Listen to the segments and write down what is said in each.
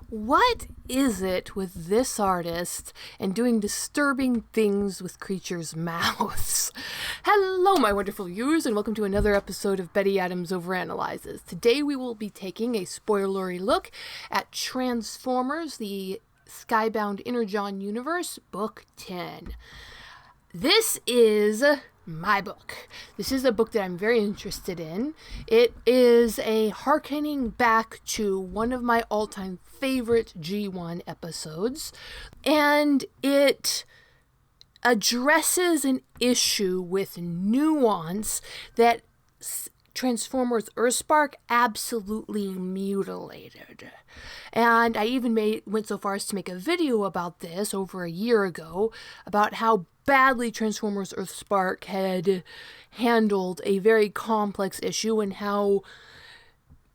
What is it with this artist and doing disturbing things with creatures' mouths? Hello, my wonderful viewers, and welcome to another episode of Betty Adams Overanalyzes. Today we will be taking a spoilery look at Transformers, the Skybound Energon universe, Book 10. This is my book. This is a book that I'm very interested in. It is a harkening back to one of my all-time favorite G1 episodes, and it addresses an issue with nuance that Transformers Earthspark absolutely mutilated. And I even went so far as to make a video about this over a year ago, about how badly Transformers Earthspark had handled a very complex issue and how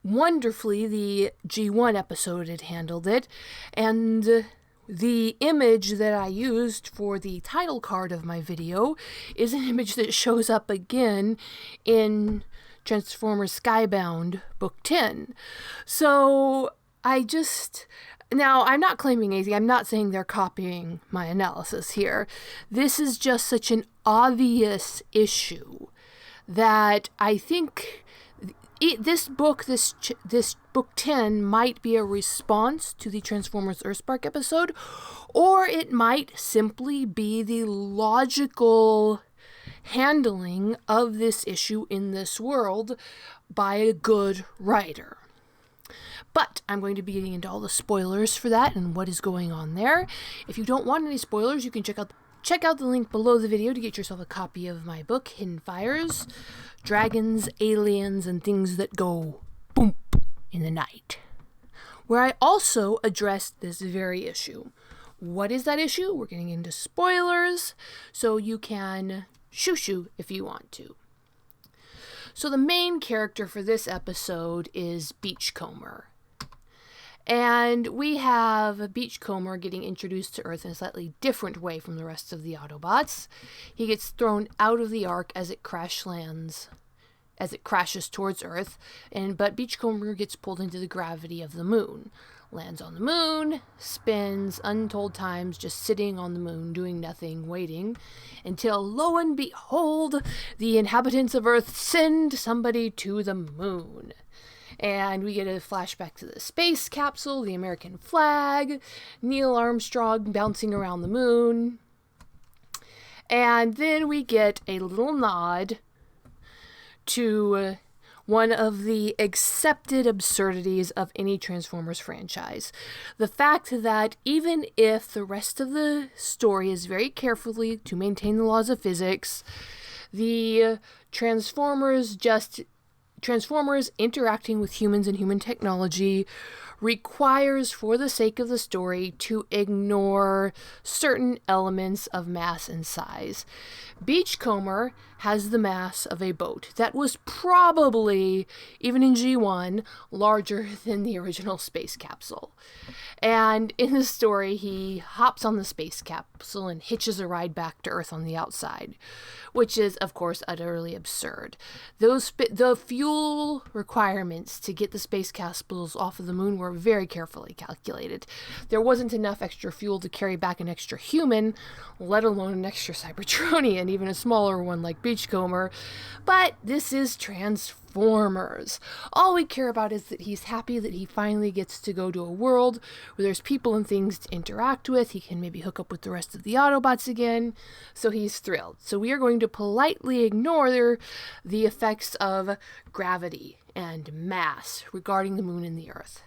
wonderfully the G1 episode had handled it. And the image that I used for the title card of my video is an image that shows up again in Transformers Skybound Book 10. So now, I'm not claiming anything. I'm not saying they're copying my analysis here. This is just such an obvious issue that I think this book 10 might be a response to the Transformers Earthspark episode, or it might simply be the logical handling of this issue in this world by a good writer. But I'm going to be getting into all the spoilers for that and what is going on there. If you don't want any spoilers, you can check out the link below the video to get yourself a copy of my book, Hidden Fires, Dragons, Aliens, and Things That Go Boom in the Night, where I also addressed this very issue. What is that issue? We're getting into spoilers, so you can shoo if you want to. So the main character for this episode is Beachcomber. And we have Beachcomber getting introduced to Earth in a slightly different way from the rest of the Autobots. He gets thrown out of the Ark as it crashes towards Earth, but Beachcomber gets pulled into the gravity of the moon. Lands on the moon, spends untold times just sitting on the moon, doing nothing, waiting, until, lo and behold, the inhabitants of Earth send somebody to the moon. And we get a flashback to the space capsule, the American flag, Neil Armstrong bouncing around the moon. And then we get a little nod to one of the accepted absurdities of any Transformers franchise. The fact that even if the rest of the story is very carefully to maintain the laws of physics, the Transformers interacting with humans and human technology requires, for the sake of the story, to ignore certain elements of mass and size. Beachcomber has the mass of a boat that was probably, even in G1, larger than the original space capsule. And in the story, he hops on the space capsule and hitches a ride back to Earth on the outside, which is, of course, utterly absurd. The fuel requirements to get the space capsules off of the moon were very carefully calculated. There wasn't enough extra fuel to carry back an extra human, let alone an extra Cybertronian, even a smaller one like Beachcomber. But this is Transformers. All we care about is that he's happy that he finally gets to go to a world where there's people and things to interact with. He can maybe hook up with the rest of the Autobots again, so he's thrilled. So we are going to politely ignore the effects of gravity and mass regarding the moon and the Earth.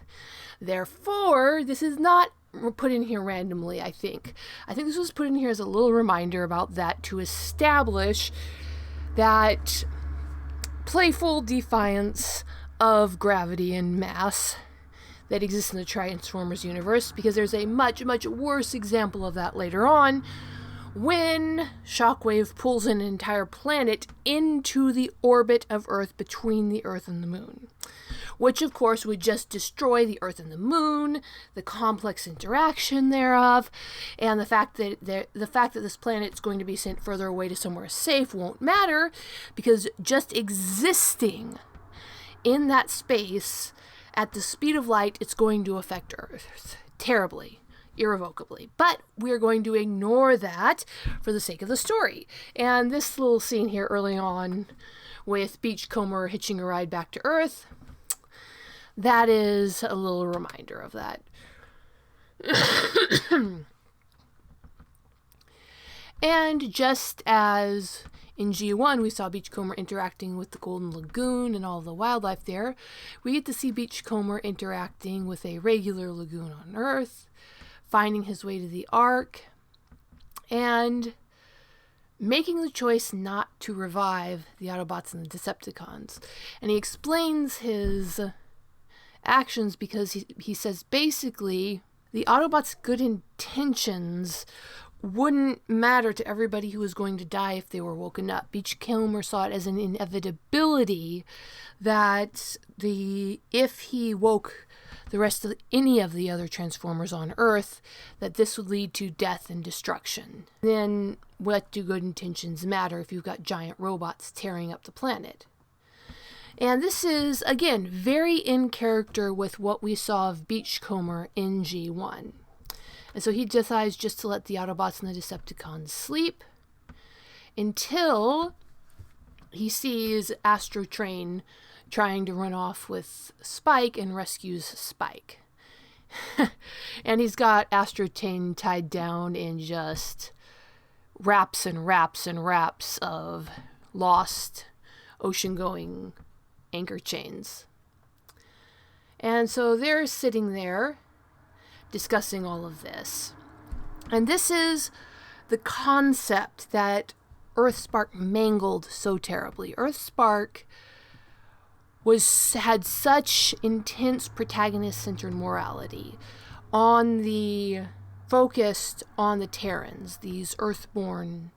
Therefore, this is not put in here randomly, I think. I think this was put in here as a little reminder about that, to establish that playful defiance of gravity and mass that exists in the Transformers universe, because there's a much, much worse example of that later on, when Shockwave pulls an entire planet into the orbit of Earth between the Earth and the Moon, which of course would just destroy the Earth and the Moon, the complex interaction thereof, and the fact that this planet is going to be sent further away to somewhere safe won't matter, because just existing in that space At the speed of light, it's going to affect Earth terribly, irrevocably. But we're going to ignore that for the sake of the story. And this little scene here early on with Beachcomber hitching a ride back to Earth, that is a little reminder of that. And just as in G1 we saw Beachcomber interacting with the Golden Lagoon and all the wildlife there, we get to see Beachcomber interacting with a regular lagoon on Earth, finding his way to the Ark, and making the choice not to revive the Autobots and the Decepticons. And he explains his actions because he says basically the Autobots' good intentions wouldn't matter to everybody who was going to die if they were woken up. Beachcomber saw it as an inevitability that if he woke the rest of any of the other Transformers on Earth, that this would lead to death and destruction. Then what do good intentions matter if you've got giant robots tearing up the planet? And this is, again, very in character with what we saw of Beachcomber in G1. And so he decides just to let the Autobots and the Decepticons sleep until he sees Astrotrain trying to run off with Spike and rescues Spike. And he's got Astrotrain tied down in just wraps and wraps and wraps of lost ocean-going anchor chains. And so they're sitting there discussing all of this. And this is the concept that Earthspark mangled so terribly. Earthspark had such intense protagonist-centered morality focused on the Terrans, these Earthborn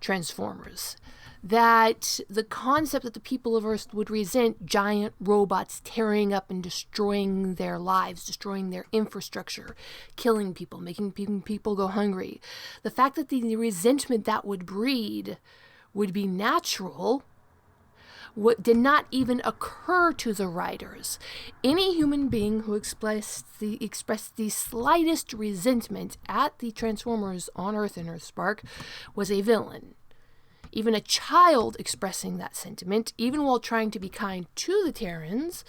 Transformers, that the concept that the people of Earth would resent giant robots tearing up and destroying their lives, destroying their infrastructure, killing people, making people go hungry. The fact that the resentment that would breed would be natural did not even occur to the writers. Any human being who expressed the slightest resentment at the Transformers on Earth and Earthspark was a villain. Even a child expressing that sentiment, even while trying to be kind to the Terrans,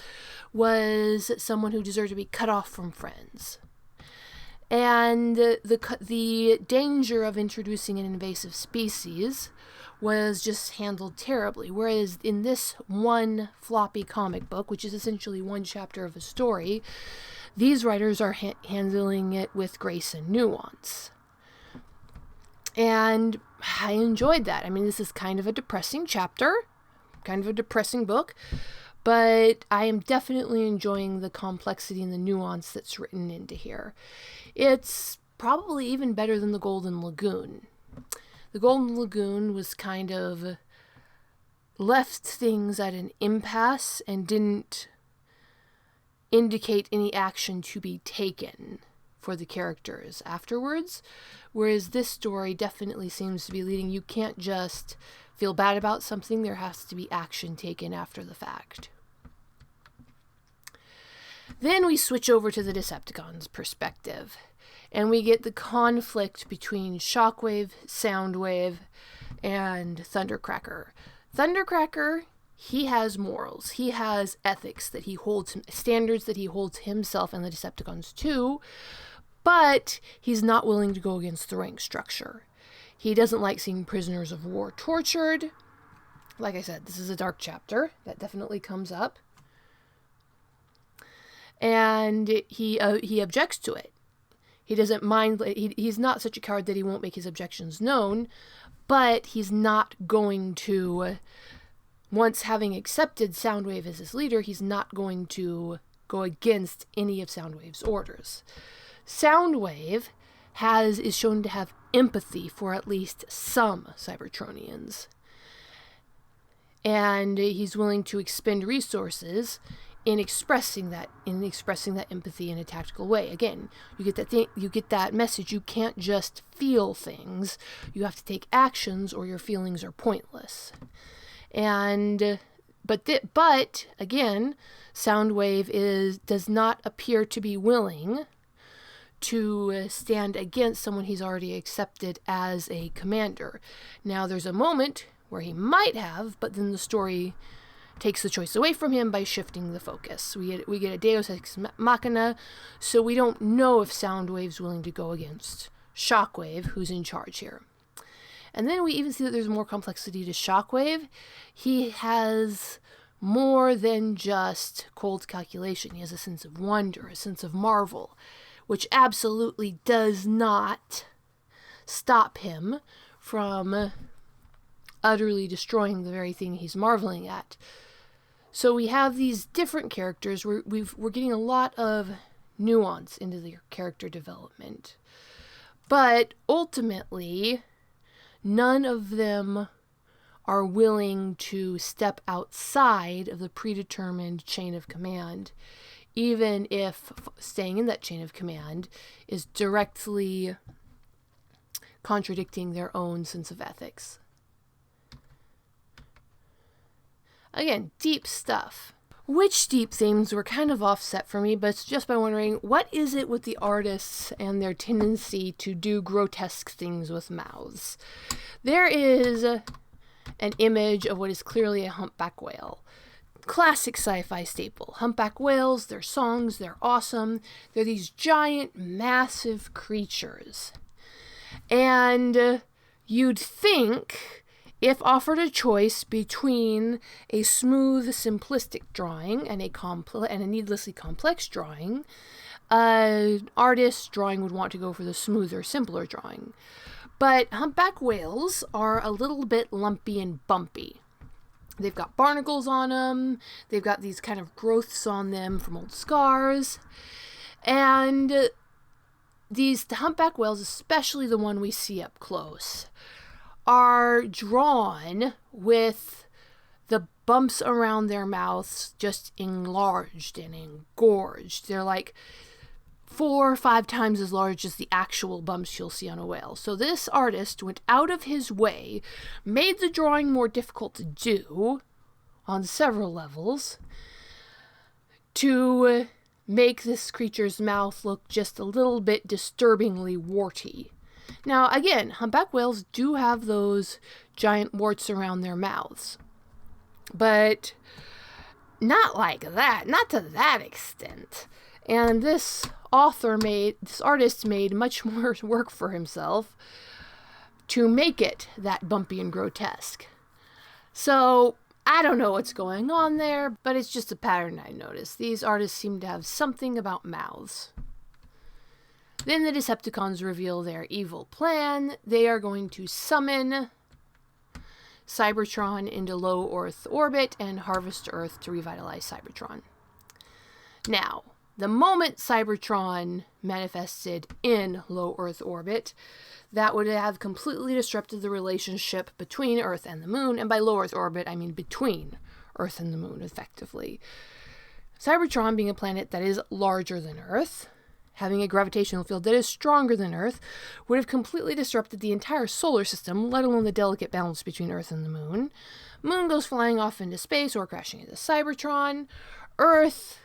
was someone who deserved to be cut off from friends. And the danger of introducing an invasive species was just handled terribly. Whereas in this one floppy comic book, which is essentially one chapter of a story, these writers are handling it with grace and nuance. And I enjoyed that. I mean, this is kind of a depressing chapter, kind of a depressing book, but I am definitely enjoying the complexity and the nuance that's written into here. It's probably even better than the Golden Lagoon. The Golden Lagoon was kind of left things at an impasse and didn't indicate any action to be taken for the characters afterwards, whereas this story definitely seems to be leading. You can't just feel bad about something, there has to be action taken after the fact. Then we switch over to the Decepticons' perspective, and we get the conflict between Shockwave, Soundwave, and Thundercracker. Thundercracker, he has morals, he has ethics that he holds, standards that he holds himself and the Decepticons to, but he's not willing to go against the rank structure. He doesn't like seeing prisoners of war tortured. Like I said, this is a dark chapter. That definitely comes up. And he objects to it. He doesn't mind. He's not such a coward that he won't make his objections known, but he's not going to, once having accepted Soundwave as his leader, he's not going to go against any of Soundwave's orders. Soundwave is shown to have empathy for at least some Cybertronians. And he's willing to expend resources in expressing that empathy in a tactical way. Again, you get that message. You can't just feel things. You have to take actions or your feelings are pointless. And But again, Soundwave does not appear to be willing to stand against someone he's already accepted as a commander. Now, there's a moment where he might have, but then the story takes the choice away from him by shifting the focus. We get a Deus Ex Machina, so we don't know if Soundwave's willing to go against Shockwave, who's in charge here. And then we even see that there's more complexity to Shockwave. He has more than just cold calculation. He has a sense of wonder, a sense of marvel, which absolutely does not stop him from utterly destroying the very thing he's marveling at. So we have these different characters. We're getting a lot of nuance into their character development. But ultimately, none of them are willing to step outside of the predetermined chain of command, even if staying in that chain of command is directly contradicting their own sense of ethics. Again, deep stuff. Which deep themes were kind of offset for me, but it's just by wondering, what is it with the artists and their tendency to do grotesque things with mouths? There is an image of what is clearly a humpback whale. Classic sci-fi staple. Humpback whales, their songs, they're awesome. They're these giant, massive creatures. And you'd think, if offered a choice between a smooth, simplistic drawing and a needlessly complex drawing, an artist's drawing would want to go for the smoother, simpler drawing. But humpback whales are a little bit lumpy and bumpy. They've got barnacles on them. They've got these kind of growths on them from old scars. And the humpback whales, especially the one we see up close, are drawn with the bumps around their mouths just enlarged and engorged. They're like 4 or 5 times as large as the actual bumps you'll see on a whale. So this artist went out of his way, made the drawing more difficult to do on several levels, to make this creature's mouth look just a little bit disturbingly warty. Now, again, humpback whales do have those giant warts around their mouths, but not like that, not to that extent. And this artist made much more work for himself to make it that bumpy and grotesque. So, I don't know what's going on there, but it's just a pattern I noticed. These artists seem to have something about mouths. Then the Decepticons reveal their evil plan. They are going to summon Cybertron into low Earth orbit and harvest Earth to revitalize Cybertron. Now, the moment Cybertron manifested in low Earth orbit, that would have completely disrupted the relationship between Earth and the Moon, and by low Earth orbit, I mean between Earth and the Moon, effectively. Cybertron, being a planet that is larger than Earth, having a gravitational field that is stronger than Earth, would have completely disrupted the entire solar system, let alone the delicate balance between Earth and the Moon. Moon goes flying off into space or crashing into Cybertron. Earth's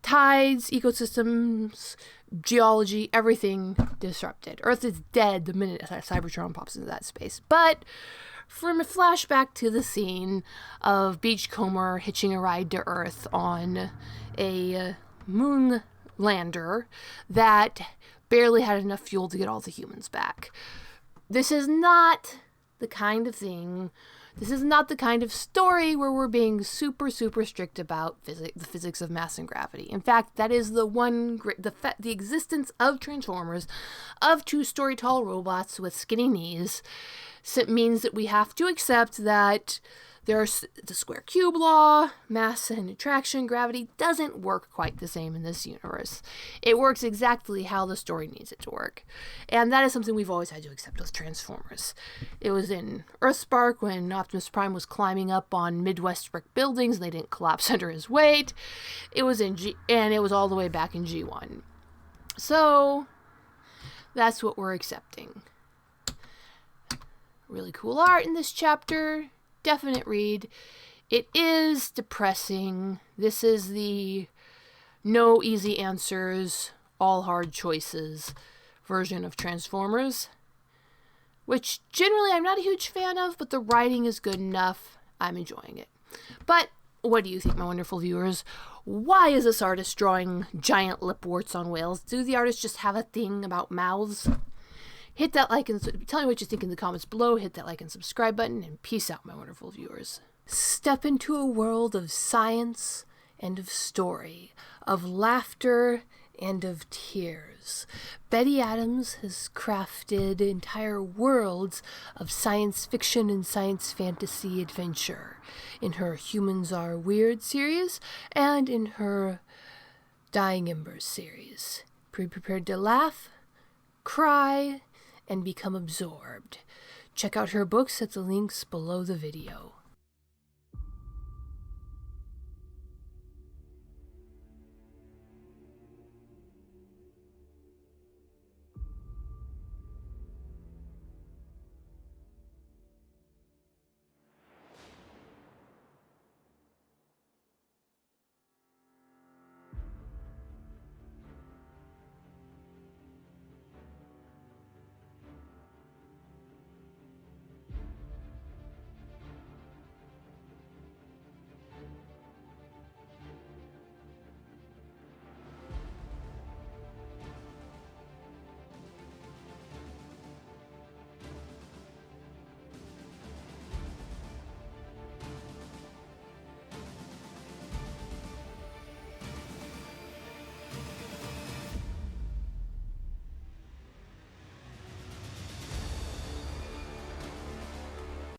tides, ecosystems, geology, everything disrupted. Earth is dead the minute Cybertron pops into that space. But from a flashback to the scene of Beachcomber hitching a ride to Earth on a moon lander that barely had enough fuel to get all the humans back. This is not the kind of thing, this is not the kind of story where we're being super, super strict about the physics of mass and gravity. In fact, that is the existence of Transformers, of 2-story tall robots with skinny knees, means that we have to accept that there's the square cube law, mass and attraction, gravity doesn't work quite the same in this universe. It works exactly how the story needs it to work. And that is something we've always had to accept with Transformers. It was in Earthspark when Optimus Prime was climbing up on Midwest brick buildings and they didn't collapse under his weight. It was in and it was all the way back in G1. So that's what we're accepting. Really cool art in this chapter. definite read. It is depressing. This is the no easy answers, all hard choices version of Transformers, which generally I'm not a huge fan of, but the writing is good enough. I'm enjoying it. But what do you think, my wonderful viewers? Why is this artist drawing giant lip warts on whales? Do the artists just have a thing about mouths? Hit that like and tell me what you think in the comments below. Hit that like and subscribe button, and peace out, my wonderful viewers. Step into a world of science and of story, of laughter and of tears. Betty Adams has crafted entire worlds of science fiction and science fantasy adventure in her Humans Are Weird series and in her Dying Embers series. Be prepared to laugh, cry, and become absorbed. Check out her books at the links below the video.